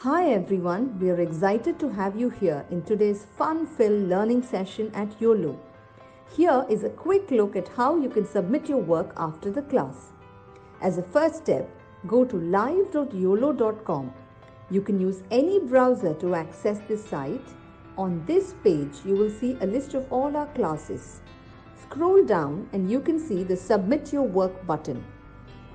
Hi everyone, we are excited to have you here in today's fun-filled learning session at Uolo. Here is a quick look at how you can submit your work after the class. As a first step, go to live.uolo.com. You can use any browser to access this site. On this page, you will see a list of all our classes. Scroll down and you can see the Submit Your Work button.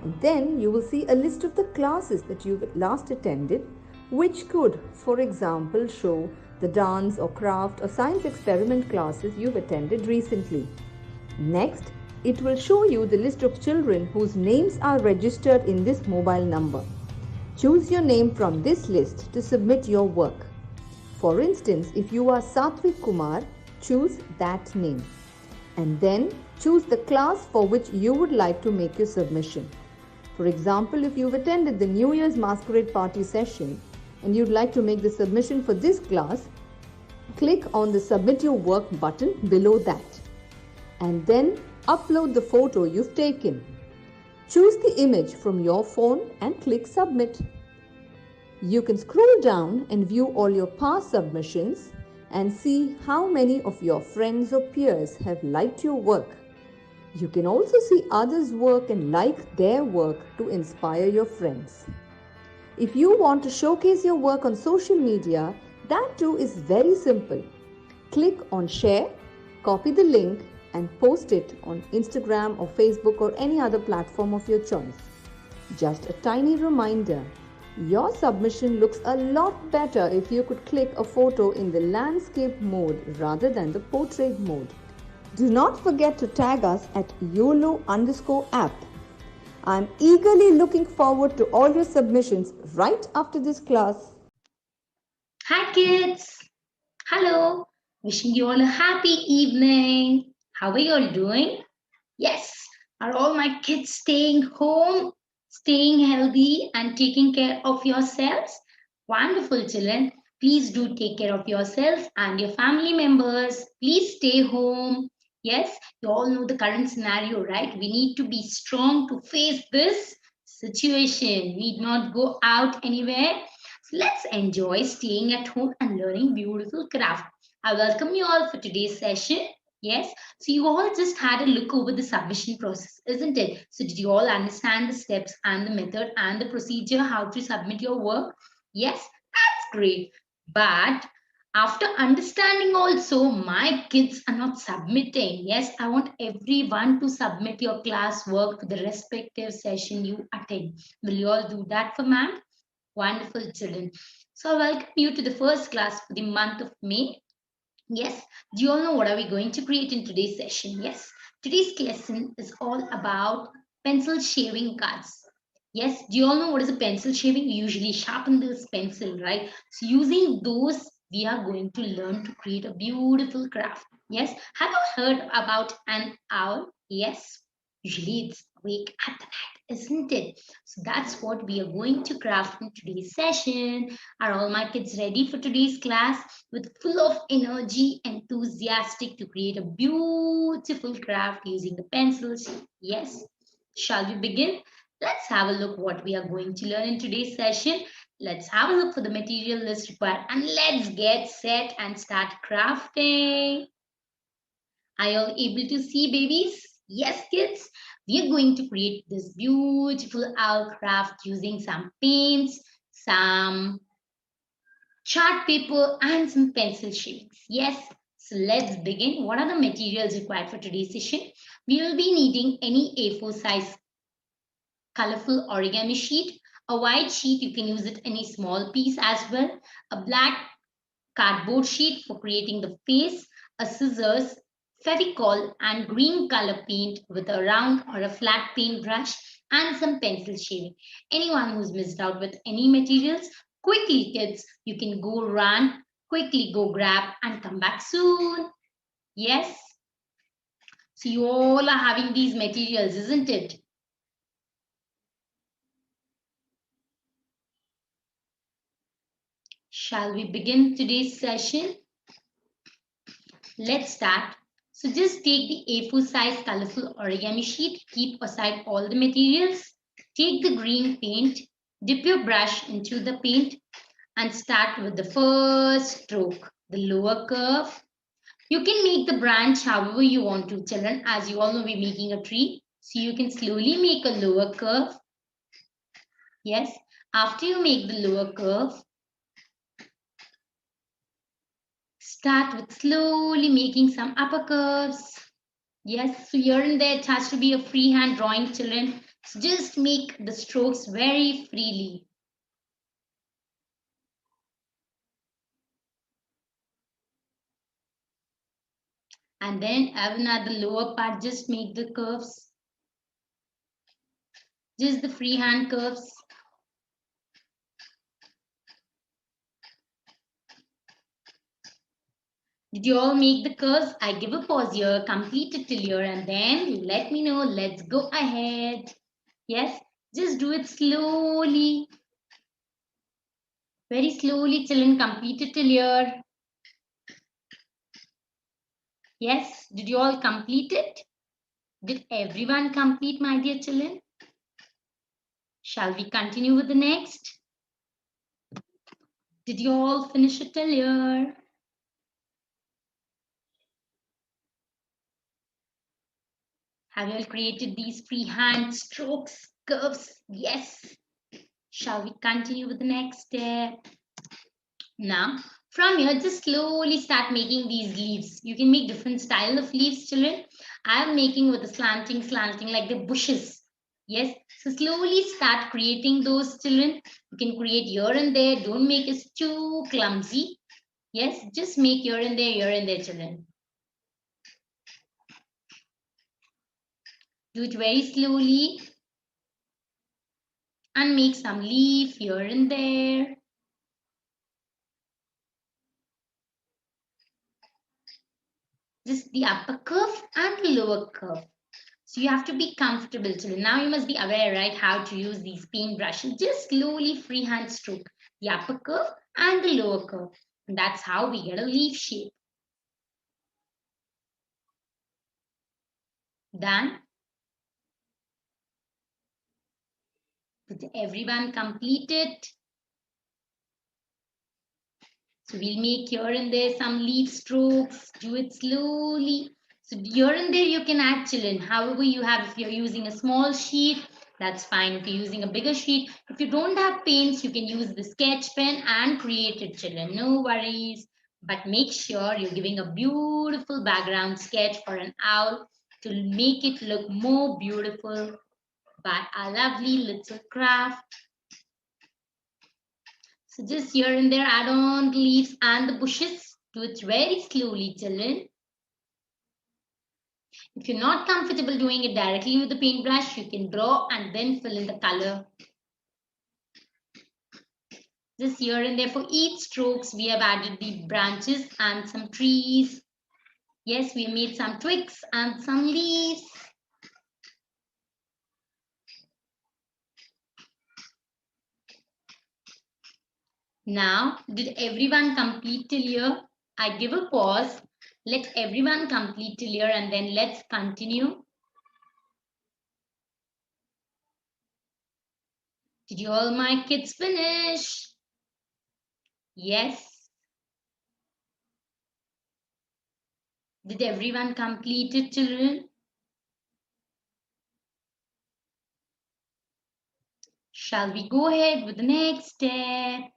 And then you will see a list of the classes that you've last attended, which could, for example, show the dance or craft or science experiment classes you've attended recently. Next, it will show you the list of children whose names are registered in this mobile number. Choose your name from this list to submit your work. For instance, if you are Satvik Kumar, choose that name. And then choose the class for which you would like to make your submission. For example, if you've attended the New Year's Masquerade Party session and you'd like to make the submission for this class, click on the Submit Your Work button below that. And then upload the photo you've taken. Choose the image from your phone and click Submit. You can scroll down and view all your past submissions and see how many of your friends or peers have liked your work. You can also see others' work and like their work to inspire your friends. If you want to showcase your work on social media, that too is very simple. Click on Share, copy the link and post it on Instagram or Facebook or any other platform of your choice. Just a tiny reminder, your submission looks a lot better if you could click a photo in the landscape mode rather than the portrait mode. Do not forget to tag us at YOLO_app. I'm eagerly looking forward to all your submissions right after this class. Hi kids! Hello! Wishing you all a happy evening. How are you all doing? Yes, are all my kids staying home, staying healthy and taking care of yourselves? Wonderful children. Please do take care of yourself and your family members. Please stay home. Yes, you all know the current scenario, right? We need to be strong to face this situation. We need not go out anywhere. So let's enjoy staying at home and learning beautiful craft. I welcome you all for today's session. Yes, so you all just had a look over the submission process, isn't it? So did you all understand the steps and the method and the procedure how to submit your work? Yes, that's great. But after understanding also, my kids are not submitting. Yes, I want everyone to submit your class work for the respective session you attend. Will you all do that for ma'am? Wonderful children. So I welcome you to the first class for the month of May. Yes, do you all know what are we going to create in today's session? Yes, today's lesson is all about pencil shaving cards. Yes, do you all know what is a pencil shaving? We usually sharpen this pencil, right? So using those, we are going to learn to create a beautiful craft. Yes, have you heard about an owl? Yes, usually it's awake at the night, isn't it? So that's what we are going to craft in today's session. Are all my kids ready for today's class? With full of energy, enthusiastic to create a beautiful craft using the pencils? Yes. Shall we begin? Let's have a look what we are going to learn in today's session. Let's have a look for the material list required and let's get set and start crafting. Are you all able to see, babies? Yes, kids. We are going to create this beautiful owl craft using some paints, some chart paper and some pencil shavings. Yes, so let's begin. What are the materials required for today's session? We will be needing any A4 size colorful origami sheet, a white sheet, you can use it any small piece as well, a black cardboard sheet for creating the face, a scissors, fevicol and green color paint with a round or a flat paint brush and some pencil shaving. Anyone who's missed out with any materials, quickly kids, you can go run, quickly go grab and come back soon. Yes, so you all are having these materials, isn't it? Shall we begin today's session? Let's start. So just take the A4 size colorful origami sheet, keep aside all the materials, take the green paint, dip your brush into the paint, and start with the first stroke, the lower curve. You can make the branch however you want to, children. As you all know, we're making a tree. So you can slowly make a lower curve. Yes. After you make the lower curve, start with slowly making some upper curves. Yes. So here and there, it has to be a freehand drawing, children. So just make the strokes very freely. And then even at the lower part, just make the curves. Just the freehand curves. Did you all make the curves? I give a pause here, complete it till here, and then let me know. Let's go ahead. Yes, just do it slowly. Very slowly, children, complete it till here. Yes, did you all complete it? Did everyone complete, my dear children? Shall we continue with the next? Did you all finish it till here? Have you all created these freehand strokes, curves? Yes. Shall we continue with the next step? Now, from here, just slowly start making these leaves. You can make different style of leaves, children. I'm making with the slanting, like the bushes. Yes, so slowly start creating those, children. You can create here and there. Don't make it too clumsy. Yes, just make here and there, children. Do it very slowly and make some leaf here and there. Just the upper curve and the lower curve. So you have to be comfortable, children. Now you must be aware, right, how to use these paint brushes. Just slowly freehand stroke the upper curve and the lower curve. And that's how we get a leaf shape. Done. Did everyone complete it? So we'll make here and there some leaf strokes. Do it slowly. So here and there you can add, children. However you have, if you're using a small sheet, that's fine. If you're using a bigger sheet, if you don't have paints, you can use the sketch pen and create it, children. No worries. But make sure you're giving a beautiful background sketch for an owl to make it look more beautiful by a lovely little craft. So just here and there, add on the leaves and the bushes. Do it very slowly, children. If you're not comfortable doing it directly with the paintbrush, you can draw and then fill in the color. Just here and there for each strokes, we have added the branches and some trees. Yes, we made some twigs and some leaves. Now, did everyone complete till here? I give a pause. Let everyone complete till here and then let's continue. Did you all my kids finish? Yes. Did everyone complete it, children? Shall we go ahead with the next step?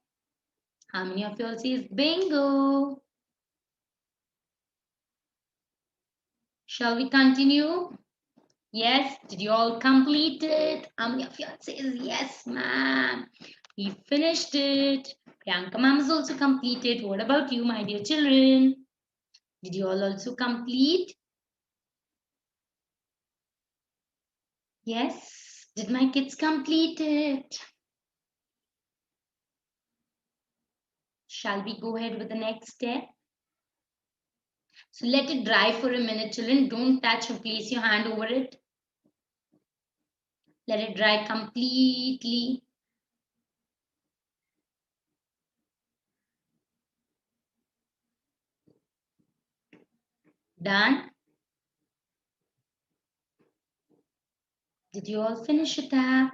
How many of you all says bingo? Shall we continue? Yes. Did you all complete it? How many of you all says yes, ma'am? We finished it. Priyanka ma'am has also completed. What about you, my dear children? Did you all also complete? Yes. Did my kids complete it? Shall we go ahead with the next step? So let it dry for a minute, children. Don't touch or place your hand over it. Let it dry completely. Done. Did you all finish it up?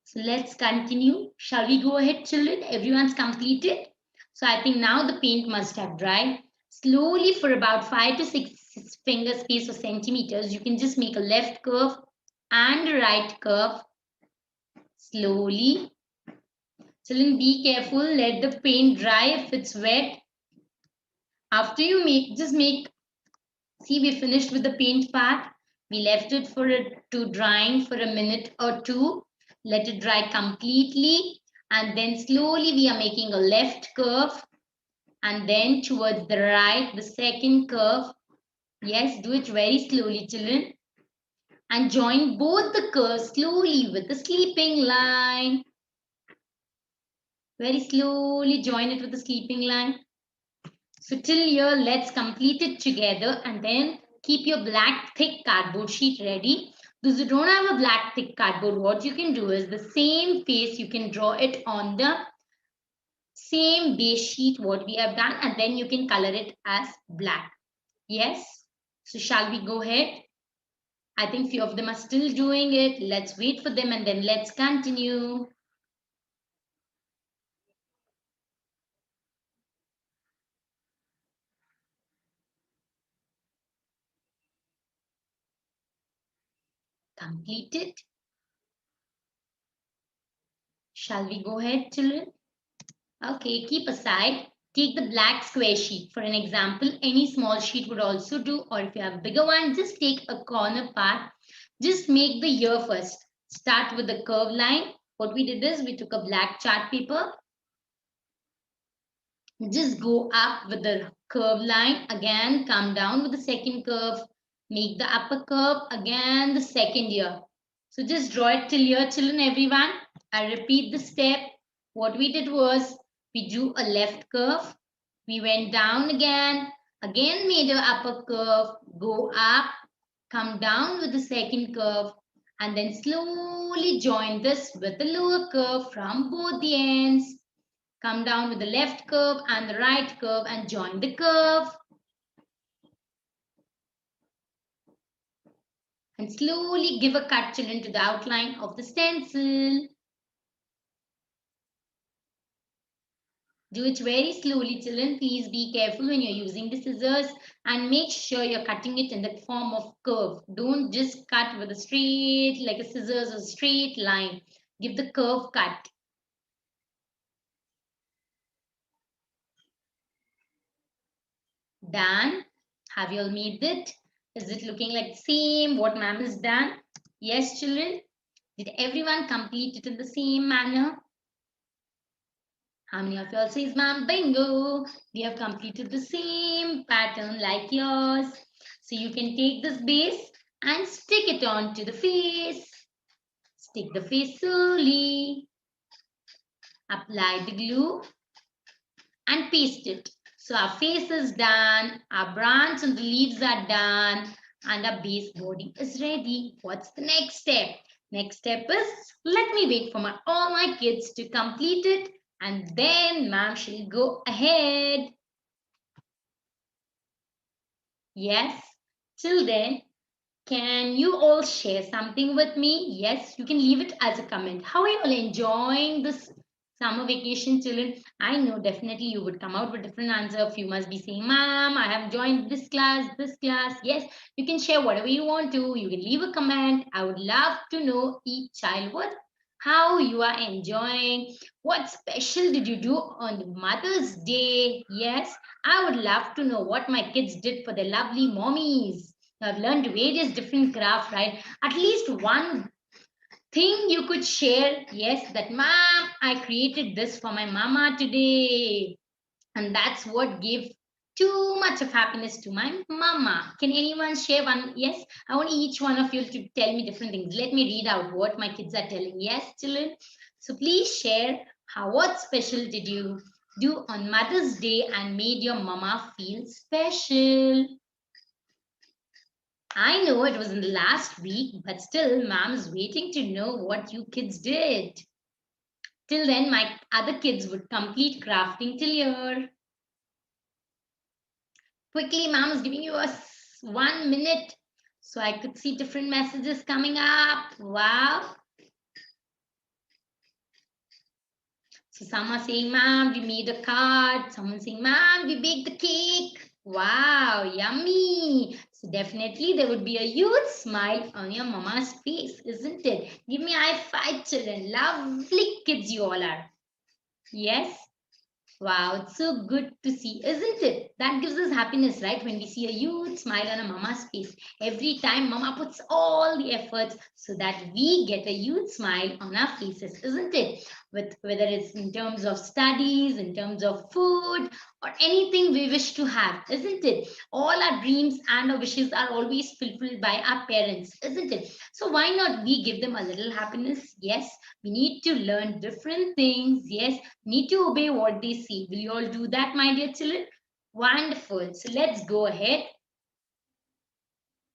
So let's continue. Shall we go ahead, children? Everyone's completed. So I think now the paint must have dried. Slowly for about 5 to 6 finger space or centimeters, you can just make a left curve and a right curve. Slowly. Children, be careful. Let the paint dry if it's wet. After you see, we finished with the paint part. We left it for it to drying for a minute or two. Let it dry completely. And then slowly we are making a left curve. And then towards the right, the second curve. Yes, do it very slowly, children. And join both the curves slowly with the sleeping line. Very slowly join it with the sleeping line. So till here, let's complete it together and then keep your black thick cardboard sheet ready. Those who don't have a black thick cardboard, what you can do is the same face, you can draw it on the same base sheet what we have done, and then you can color it as black. Yes? So shall we go ahead? I think few of them are still doing it. Let's wait for them and then let's continue. Completed. Shall we go ahead, children? Okay, keep aside. Take the black square sheet. For an example, any small sheet would also do, or if you have a bigger one, just take a corner part. Just make the ear first. Start with the curve line. What we did is we took a black chart paper. Just go up with the curve line. Again, come down with the second curve. Make the upper curve. Again, the second ear. So just draw it till here, children, everyone. I repeat the step. What we did was we drew a left curve. We went down again made an upper curve, go up, come down with the second curve, and then slowly join this with the lower curve from both the ends. Come down with the left curve and the right curve and join the curve. And slowly give a cut, children, to the outline of the stencil. Do it very slowly, children. Please be careful when you're using the scissors and make sure you're cutting it in the form of curve. Don't just cut with a straight, like a scissors or straight line. Give the curve cut. Done. Have you all made it? Is it looking like the same what ma'am has done? Yes, children. Did everyone complete it in the same manner? How many of you all says, ma'am, bingo? We have completed the same pattern like yours. So you can take this base and stick it onto the face. Stick the face slowly. Apply the glue and paste it. So our face is done, our branch and the leaves are done, and our base body is ready. What's the next step? Next step is, let me wait for all my kids to complete it, and then ma'am shall go ahead. Yes, till then, can you all share something with me? Yes, you can leave it as a comment. How are you all enjoying this summer vacation, children? I know definitely you would come out with different answer. You must be saying, ma'am, I have joined this class, this class. Yes, you can share whatever you want to. You can leave a comment. I would love to know each child how you are enjoying. What special did you do on Mother's Day? Yes, I would love to know what my kids did for their lovely mommies. I've learned various different crafts, right? At least one thing you could share. Yes, that mom, I created this for my mama today. And that's what gave too much of happiness to my mama. Can anyone share one? Yes, I want each one of you to tell me different things. Let me read out what my kids are telling. Yes, children. So please share what special did you do on Mother's Day and made your mama feel special. I know it was in the last week, but still, ma'am is waiting to know what you kids did. Till then, my other kids would complete crafting till here. Quickly, ma'am is giving you 1 minute so I could see different messages coming up. Wow. So some are saying, ma'am, we made a card. Someone saying, ma'am, we baked the cake. Wow, yummy. So definitely there would be a huge smile on your mama's face, isn't it? Give me a high five, children. Lovely kids you all are. Yes. Wow, it's so good to see, isn't it? That gives us happiness, right? When we see a huge smile on a mama's face. Every time mama puts all the efforts so that we get a huge smile on our faces, isn't it? With whether it's in terms of studies, in terms of food, or anything we wish to have, isn't it? All our dreams and our wishes are always fulfilled by our parents, isn't it? So why not we give them a little happiness? Yes, we need to learn different things. Yes, need to obey what they say. Will you all do that, my dear children? Wonderful. So let's go ahead.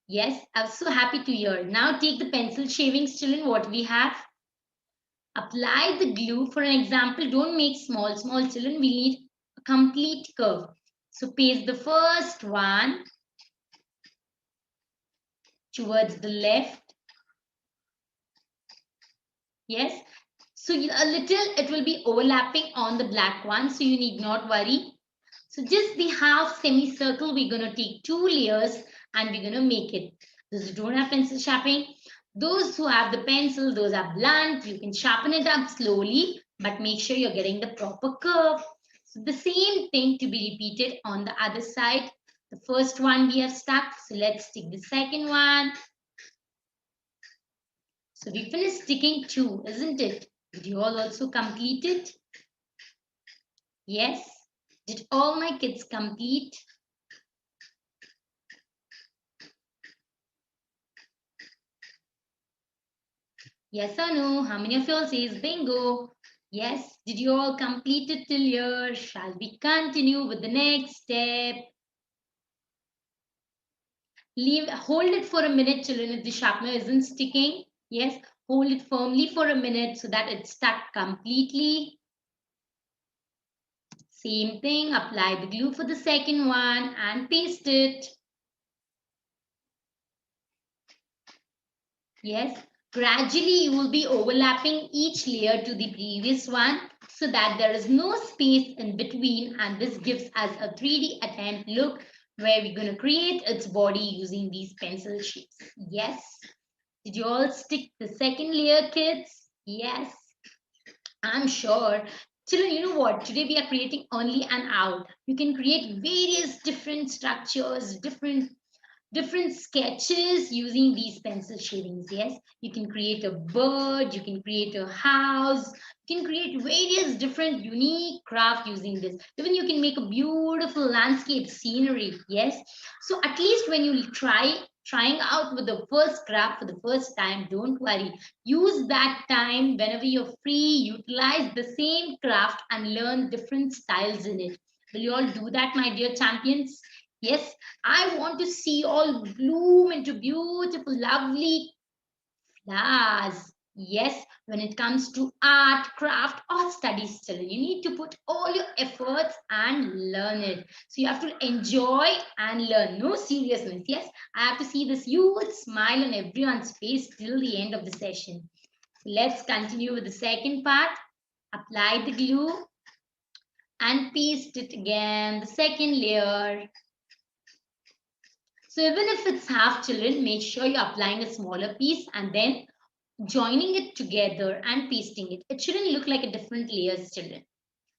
Yes, I'm so happy to hear. Now take the pencil shavings, children, what we have. Apply the glue. For an example, don't make small, small children. We need a complete curve. So paste the first one towards the left. Yes. So a little, it will be overlapping on the black one. So you need not worry. So just the half semicircle, we're going to take 2 layers and we're going to make it. Those who don't have pencil sharpening, those who have the pencil, those are blunt. You can sharpen it up slowly, but make sure you're getting the proper curve. So the same thing to be repeated on the other side. The first one we have stuck. So let's stick the second one. So we finished sticking 2, isn't it? Did you all also complete it? Yes. Did all my kids complete? Yes or no? How many of you all says bingo? Yes. Did you all complete it till here? Shall we continue with the next step? Hold it for a minute, children, if the sharpener isn't sticking. Yes. Hold it firmly for a minute so that it's stuck completely. Same thing. Apply the glue for the second one and paste it. Yes, gradually you will be overlapping each layer to the previous one so that there is no space in between, and this gives us a 3D attempt look where we're going to create its body using these pencil shapes. Yes. Did you all stick the second layer, kids? Yes. I'm sure. Children, you know what? Today we are creating only an owl. You can create various different structures, different sketches using these pencil shadings. Yes, you can create a bird, you can create a house, you can create various different unique craft using this. Even you can make a beautiful landscape scenery. Yes, so at least when you trying out with the first craft for the first time, don't worry, use that time whenever you're free, utilize the same craft and learn different styles in it. Will you all do that, my dear champions? Yes, I want to see all bloom into beautiful, lovely flowers. Yes, when it comes to art, craft, or studies, children, you need to put all your efforts and learn it. So you have to enjoy and learn. No seriousness. Yes, I have to see this huge smile on everyone's face till the end of the session. So let's continue with the second part. Apply the glue and paste it again, the second layer. So even if it's half, children, make sure you're applying a smaller piece and then joining it together and pasting it. It shouldn't look like a different layers, children.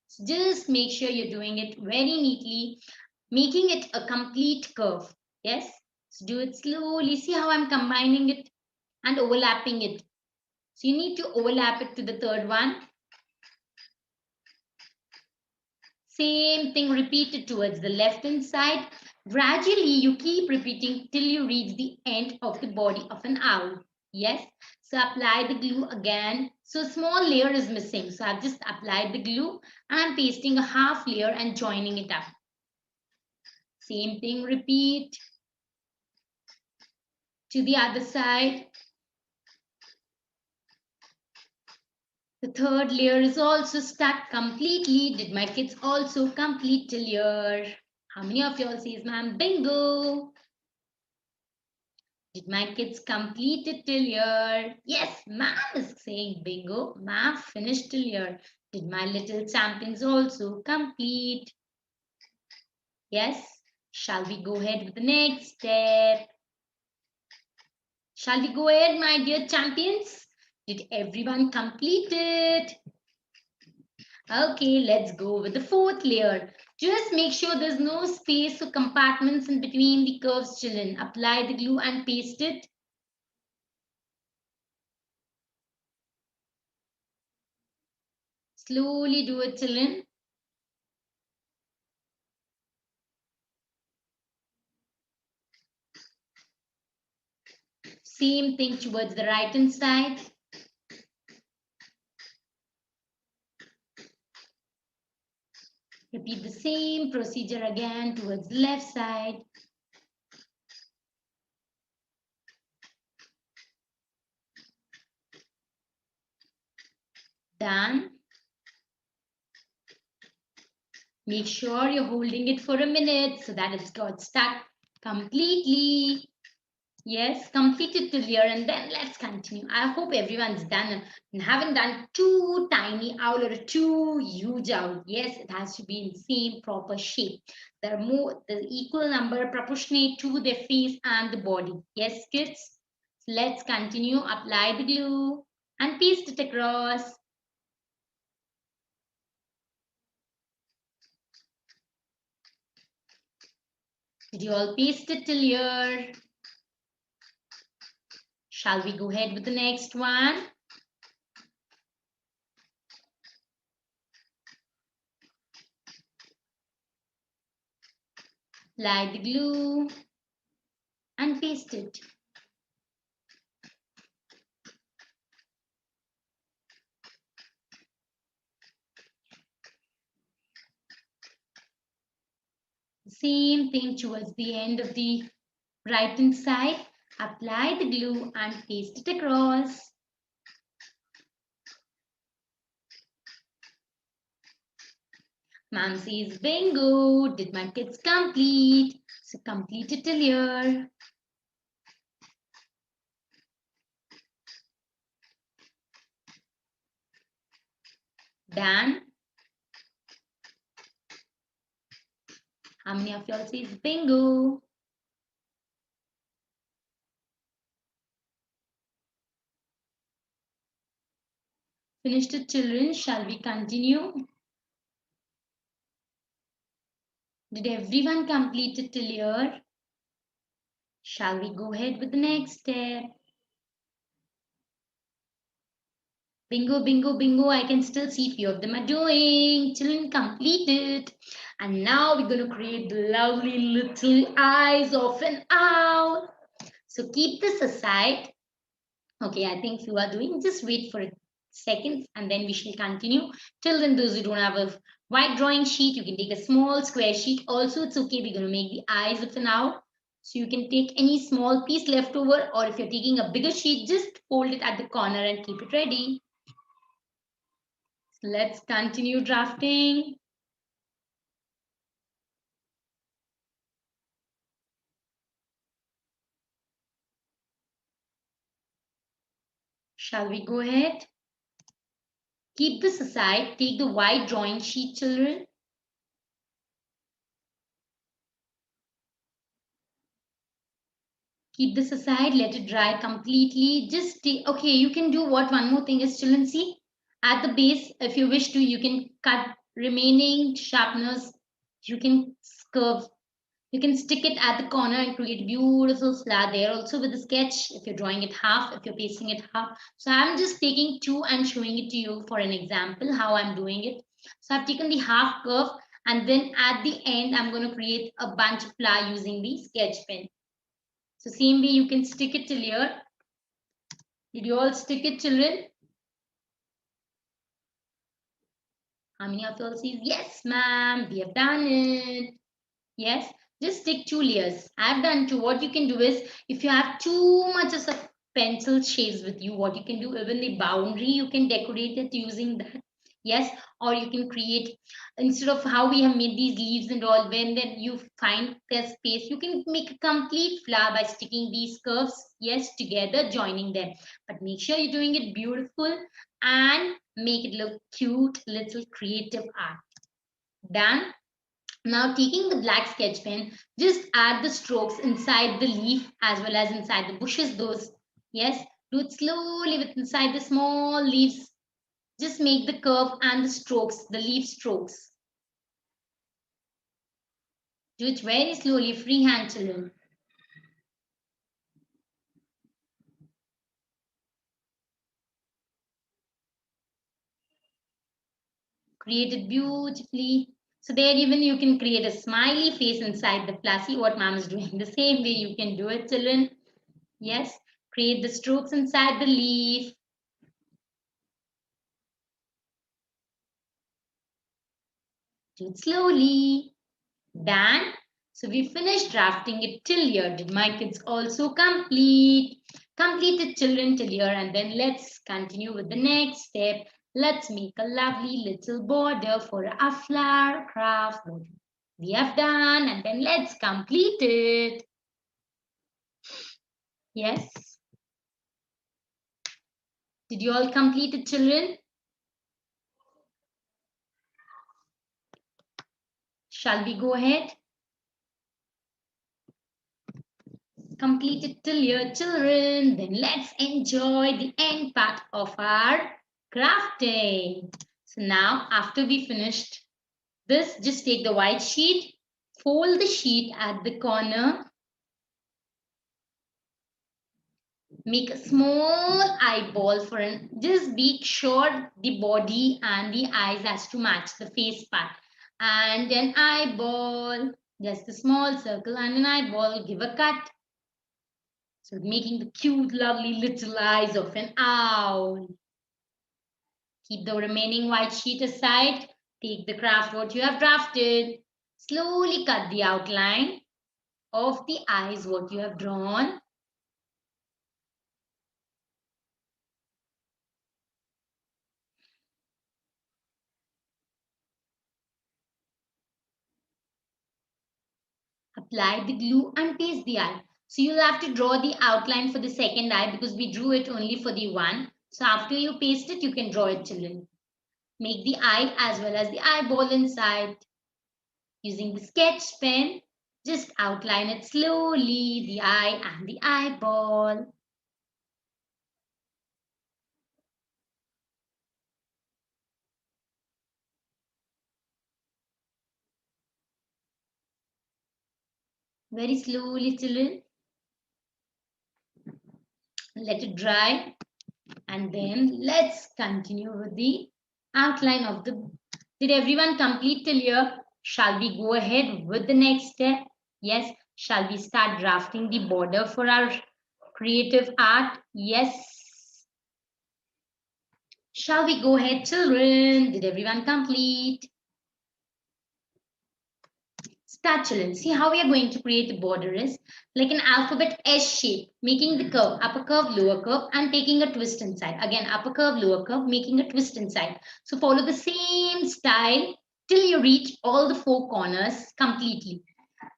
So just make sure you're doing it very neatly, making it a complete curve. Yes. So do it slowly. See how I'm combining it and overlapping it. So you need to overlap it to the third one. Same thing repeated towards the left hand side. Gradually, you keep repeating till you reach the end of the body of an owl. Yes. So apply the glue again. So a small layer is missing. So I've just applied the glue and I'm pasting a half layer and joining it up. Same thing repeat to the other side. The third layer is also stuck completely. Did my kids also complete till here? How many of y'all says, ma'am, bingo? Did my kids complete it till here? Yes, ma'am is saying bingo. Ma'am finished till here. Did my little champions also complete? Yes. Shall we go ahead with the next step? Shall we go ahead, my dear champions? Did everyone complete it? Okay, let's go with the fourth layer. Just make sure there's no space or compartments in between the curves, children. Apply the glue and paste it. Slowly do it, children. Same thing towards the right hand side. Repeat the same procedure again towards the left side. Done. Make sure you're holding it for a minute so that it's got stuck completely. Yes, complete it till here and then let's continue. I hope everyone's done and haven't done too tiny owl or too huge owl. Yes, it has to be in same proper shape. They're more the equal number proportionate to their face and the body. Yes, kids. So let's continue. Apply the glue and paste it across. Did you all paste it till here? Shall we go ahead with the next one? Apply the glue and paste it. Same thing towards the end of the right hand side. Apply the glue and paste it across. Mom says bingo. Did my kids complete? So complete it till here. Done. How many of y'all says bingo? Finished it, children. Shall we continue? Did everyone complete it till here? Shall we go ahead with the next step? Bingo, bingo, bingo. I can still see few of them are doing. Children, complete it. And now we're going to create the lovely little eyes of an owl. So keep this aside. Okay, I think you are doing. Just wait for a second and then we shall continue. Till then, those who don't have a white drawing sheet, you can take a small square sheet. Also, it's okay. We're going to make the eyes of an owl. So you can take any small piece left over, or if you're taking a bigger sheet, just fold it at the corner and keep it ready. Let's continue drafting. Shall we go ahead? Keep this aside. Take the white drawing sheet, children. Keep this aside. Let it dry completely. Just take, okay, you can do what one more thing is, children. See, at the base, if you wish to, you can cut remaining sharpeners. You can curve. You can stick it at the corner and create beautiful flower there also with the sketch if you're drawing it half, if you're pasting it half. So I'm just taking two and showing it to you for an example how I'm doing it. So I've taken the half curve and then at the end I'm going to create a bunch of flower using the sketch pen. So same way you can stick it till here. Did you all stick it, children? How many of you all says yes, ma'am? We have done it. Yes, just stick two layers. I've done two. What you can do is, if you have too much of pencil shades with you, what you can do, even the boundary, you can decorate it using that. Yes, or you can create, instead of how we have made these leaves and all, when then you find their space, you can make a complete flower by sticking these curves, yes, together, joining them. But make sure you're doing it beautiful and Make it look cute, little creative art. Done. Now taking the black sketch pen, just add the strokes inside the leaf as well as inside the bushes. Those, yes, do it slowly with inside the small leaves. Just make the curve and the strokes, the leaf strokes. Do it very slowly, freehand children. Create it beautifully. So there even you can create a smiley face inside the plus. See what mom is doing. The same way you can do it, children. Yes, create the strokes inside the leaf. Do it slowly. Done. So we finished drafting it till here. Did my kids also complete? Complete it, children, till here. And then let's continue with the next step. Let's make a lovely little border for a flower craft. We have done, and then let's complete it. Yes. Did you all complete it, children? Shall we go ahead? Complete it till here, children. Then let's enjoy the end part of our crafting. So now, after we finished this, just take the white sheet, fold the sheet at the corner, make a small eyeball for an, just be sure the body and the eyes has to match the face part. And an eyeball, just a small circle and an eyeball, give a cut. So making the cute, lovely little eyes of an owl. Keep the remaining white sheet aside. Take the craft what you have drafted. Slowly cut the outline of the eyes what you have drawn. Apply the glue and paste the eye. So you'll have to draw the outline for the second eye because we drew it only for the one. So after you paste it, you can draw it, children. Make the eye as well as the eyeball inside. Using the sketch pen, just outline it slowly, the eye and the eyeball. Very slowly, children. Let it dry. And then let's continue with the outline of the... Did everyone complete till here? Shall we go ahead with the next step? Yes. Shall we start drafting the border for our creative art? Yes. Shall we go ahead, children? Did everyone complete? Start, children. See how we are going to create the border is like an alphabet S shape, making the curve, upper curve, lower curve, and taking a twist inside. Again, upper curve, lower curve, making a twist inside. So follow the same style till you reach all the four corners completely.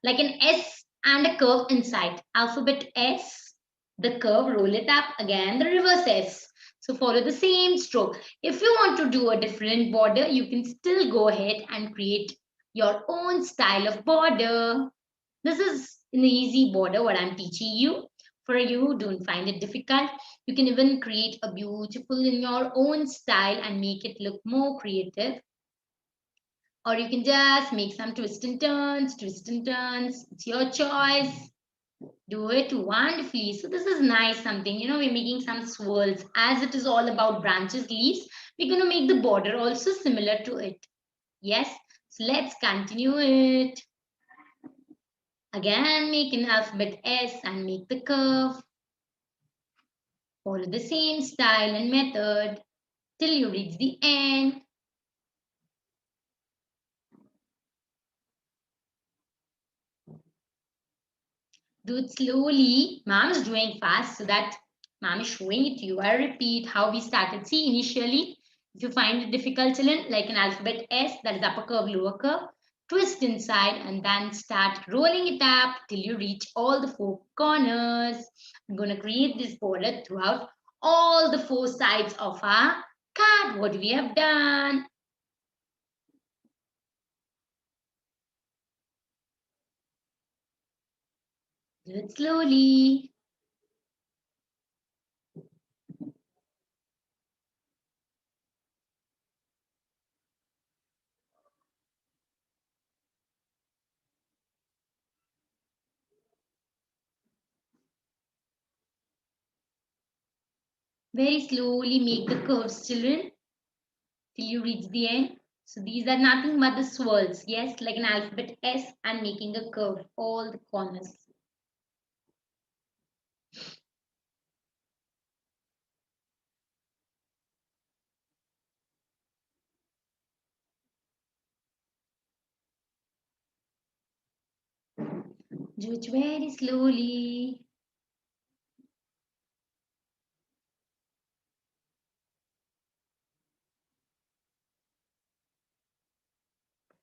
Like an S and a curve inside. Alphabet S, the curve, roll it up. Again, the reverse S. So follow the same stroke. If you want to do a different border, you can still go ahead and create your own style of border. This is an easy border what I'm teaching you. For you who don't find it difficult, you can even create a beautiful in your own style and make it look more creative. Or you can just make some twist and turns, twist and turns. It's your choice. Do it wonderfully. So this is nice something, we're making some swirls. As it is all about branches, leaves, we're going to make the border also similar to it. Yes. So let's continue it. Again, make an alphabet S and make the curve. Follow the same style and method till you reach the end. Do it slowly. Mom is doing fast so that mom is showing it to you. I repeat how we started. See, initially, if you find it difficult, children, like an alphabet S, that is upper curve, lower curve, twist inside and then start rolling it up till you reach all the four corners. I'm going to create this border throughout all the four sides of our Cat, what we have done. Do it slowly. Very slowly make the curves, children, till you reach the end. So these are nothing but the swirls, yes, like an alphabet S and making a curve, all the corners. Do it very slowly.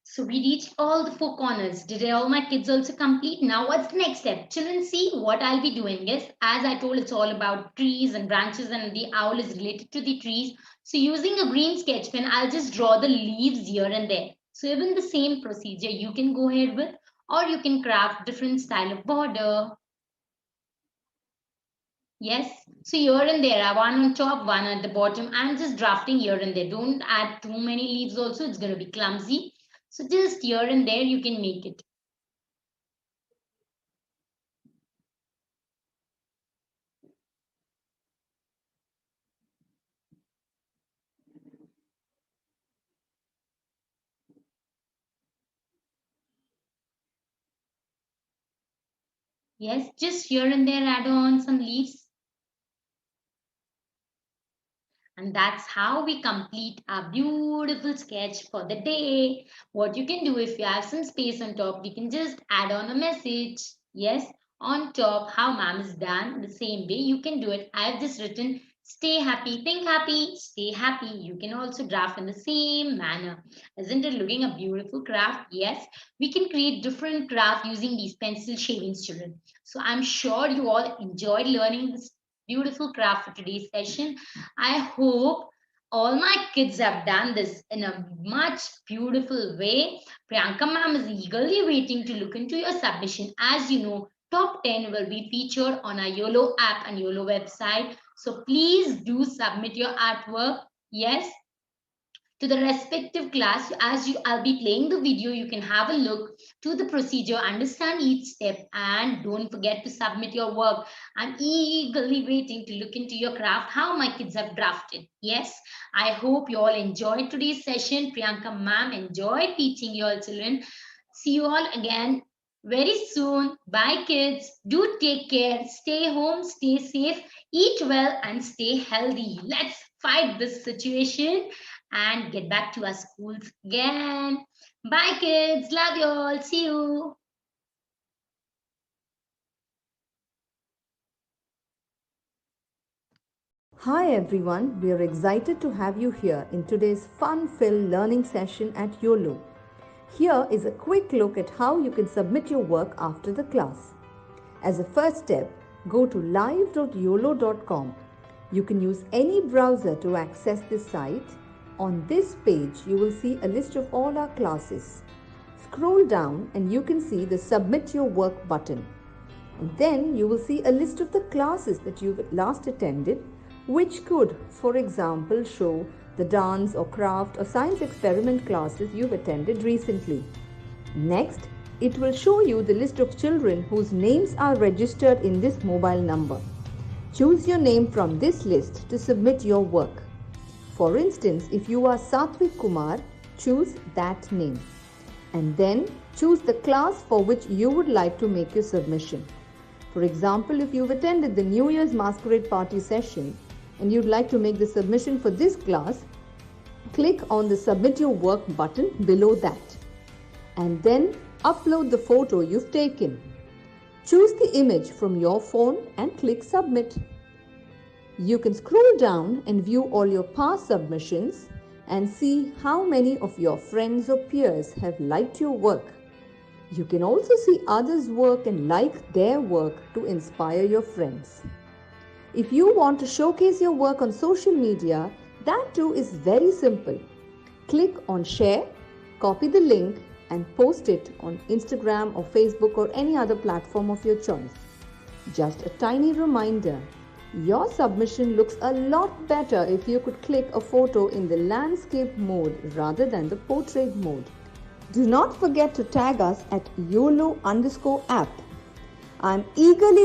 So we reached all the four corners. Did all my kids also complete? Now what's the next step? Children, see what I'll be doing is, as I told, it's all about trees and branches and the owl is related to the trees. So using a green sketch pen, I'll just draw the leaves here and there. So even the same procedure you can go ahead with, or you can craft different style of border. Yes, so here and there, one on top, one at the bottom. I'm just drafting here and there. Don't add too many leaves also, it's going to be clumsy. So just here and there, you can make it. Yes, just here and there, add on some leaves. And that's how we complete our beautiful sketch for the day. What you can do, if you have some space on top, we can just add on a message. Yes, on top, how ma'am is done. The same way you can do it. I have just written, stay happy, think happy, stay happy. You can also draft in the same manner. Isn't it looking a beautiful craft? Yes, we can create different craft using these pencil shavings, children. So I'm sure you all enjoyed learning this beautiful craft for today's session. I hope all my kids have done this in a much beautiful way. Priyanka ma'am is eagerly waiting to look into your submission. As you know, top 10 will be featured on our YOLO app and YOLO website. So please do submit your artwork. Yes, to the respective class. As you I'll be playing the video, you can have a look to the procedure, understand each step, and don't forget to submit your work. I'm eagerly waiting to look into your craft, how my kids have drafted. Yes, I hope you all enjoyed today's session. Priyanka ma'am enjoyed teaching your children. See you all again very soon. Bye kids, do take care, stay home, stay safe, eat well, and stay healthy. Let's fight this situation and get back to our schools again. Bye, kids. Love you all. See you. Hi everyone, we are excited to have you here in today's fun-filled learning session at Uolo. Here is a quick look at how you can submit your work after the class. As a first step, go to live.uolo.com. You can use any browser to access this site. On this page, you will see a list of all our classes. Scroll down and you can see the Submit Your Work button. And then you will see a list of the classes that you've last attended, which could, for example, show the dance or craft or science experiment classes you've attended recently. Next, it will show you the list of children whose names are registered in this mobile number. Choose your name from this list to submit your work. For instance, if you are Satvik Kumar, choose that name. And then choose the class for which you would like to make your submission. For example, if you've attended the New Year's Masquerade Party session and you'd like to make the submission for this class, click on the Submit Your Work button below that. And then upload the photo you've taken. Choose the image from your phone and click Submit. You can scroll down and view all your past submissions and see how many of your friends or peers have liked your work. You can also see others' work and like their work to inspire your friends. If you want to showcase your work on social media, That too is very simple. Click on share, copy the link and post it on Instagram or Facebook or any other platform of your choice. Just a tiny reminder, your submission looks a lot better if you could click a photo in the landscape mode rather than the portrait mode. Do not forget to tag us at Uolo_app. I'm eagerly